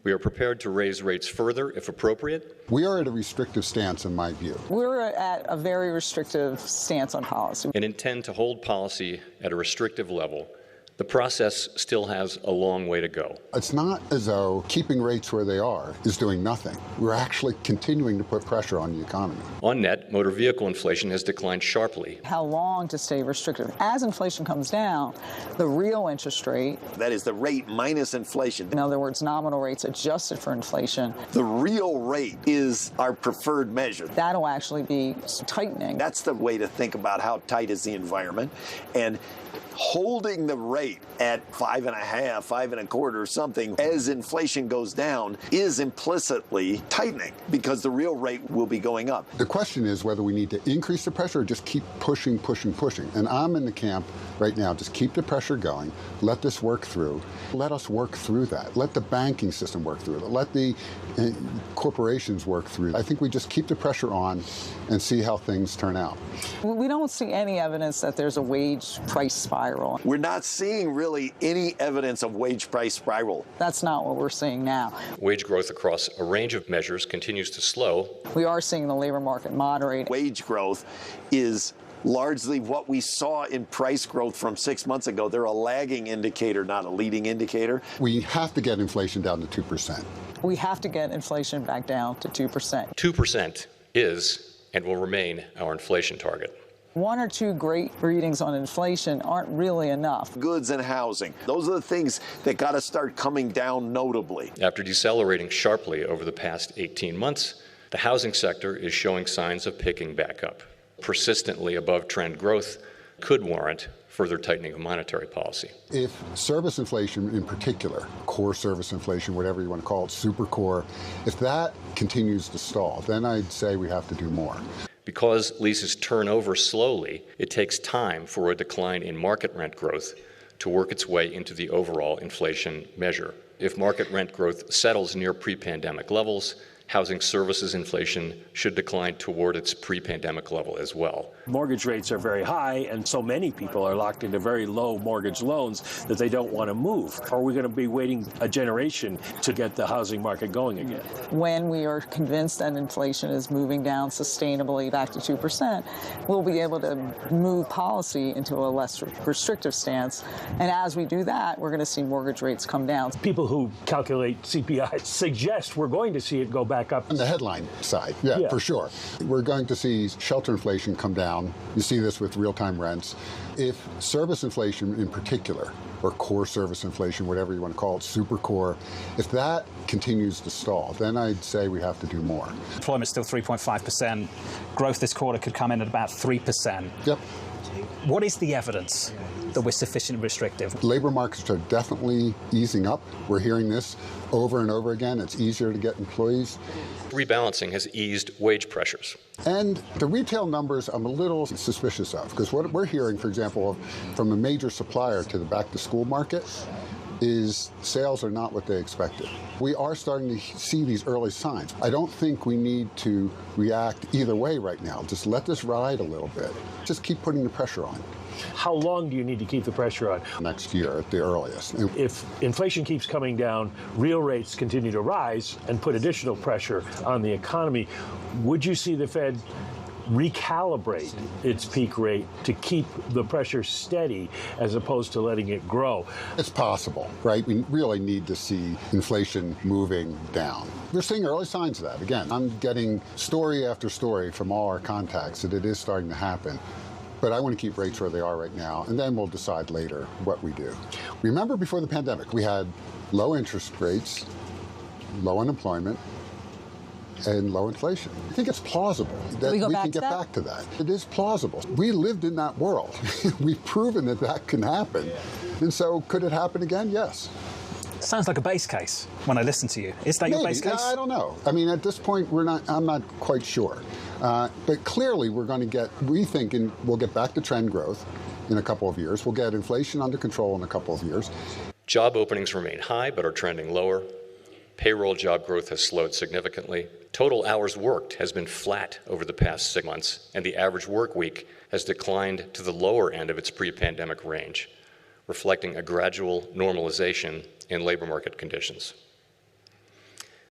We are prepared to raise rates further if appropriate. We are at a restrictive stance, in my view. We're at a very restrictive stance on policy. And intend to hold policy at a restrictive level. The process still has a long way to go. It's not as though keeping rates where they are is doing nothing. We're actually continuing to put pressure on the economy. On net, motor vehicle inflation has declined sharply. How long to stay restrictive? As inflation comes down, the real interest rate, that is the rate minus inflation. In other words, nominal rates adjusted for inflation. The real rate is our preferred measure. That'll actually be tightening. That's the way to think about how tight is the environment. And holding the rate at 5.5, 5.25, something, as inflation goes down, is implicitly tightening because the real rate will be going up. The question is whether we need to increase the pressure or just keep pushing. And I'm in the camp right now, just keep the pressure going, let this work through. Let us work through that. Let the banking system work through it. Let the corporations work through it. I think we just keep the pressure on and see how things turn out. We don't see any evidence that there's a wage price spiral. We're not seeing really any evidence of wage price spiral. That's not what we're seeing now. Wage growth across a range of measures continues to slow. We are seeing the labor market moderate. Wage growth is largely what we saw in price growth from 6 months ago. They're a lagging indicator, not a leading indicator. We have to get inflation down to 2%. We have to get inflation back down to 2%. 2% is and will remain our inflation target. One or two great readings on inflation aren't really enough. Goods and housing, those are the things that got to start coming down notably. After decelerating sharply over the past 18 months, the housing sector is showing signs of picking back up. Persistently above trend growth could warrant further tightening of monetary policy. If service inflation in particular, core service inflation, whatever you want to call it, super core, if that continues to stall, then I'd say we have to do more. Because leases turn over slowly, it takes time for a decline in market rent growth to work its way into the overall inflation measure. If market rent growth settles near pre-pandemic levels, housing services inflation should decline toward its pre-pandemic level as well. Mortgage rates are very high, and so many people are locked into very low mortgage loans that they don't want to move. Are we going to be waiting a generation to get the housing market going again? When we are convinced that inflation is moving down sustainably back to 2%, we'll be able to move policy into a less restrictive stance. And as we do that, we're going to see mortgage rates come down. People who calculate CPI suggest we're going to see it go back up. On the headline side, yeah, for sure. We're going to see shelter inflation come down. You see this with real-time rents. If service inflation in particular, or core service inflation, whatever you want to call it, super core, if that continues to stall, then I'd say we have to do more. Employment's still 3.5%. Growth this quarter could come in at about 3%. Yep. What is the evidence that we're sufficiently restrictive? Labor markets are definitely easing up. We're hearing this over and over again. It's easier to get employees. Rebalancing has eased wage pressures. And the retail numbers I'm a little suspicious of, because what we're hearing, for example, from a major supplier to the back-to-school market is sales are not what they expected. We are starting to see these early signs. I don't think we need to react either way right now. Just let this ride a little bit. Just keep putting the pressure on. How long do you need to keep the pressure on? Next year at the earliest. If inflation keeps coming down, real rates continue to rise and put additional pressure on the economy, would you see the Fed recalibrate its peak rate to keep the pressure steady as opposed to letting it grow? It's possible, right? We really need to see inflation moving down. We're seeing early signs of that. Again, I'm getting story after story from all our contacts that it is starting to happen. But I want to keep rates where they are right now, and then we'll decide later what we do. Remember, before the pandemic, we had low interest rates, low unemployment, and low inflation. I think it's plausible that we can get back to that. It is plausible. We lived in that world. We've proven that that can happen. And so could it happen again? Yes. Sounds like a base case when I listen to you. Is that your base case? I don't know. I mean, at this point, I'm not quite sure. But clearly, we think we'll get back to trend growth in a couple of years. We'll get inflation under control in a couple of years. Job openings remain high, but are trending lower. Payroll job growth has slowed significantly. Total hours worked has been flat over the past 6 months, and the average work week has declined to the lower end of its pre-pandemic range, reflecting a gradual normalization in labor market conditions.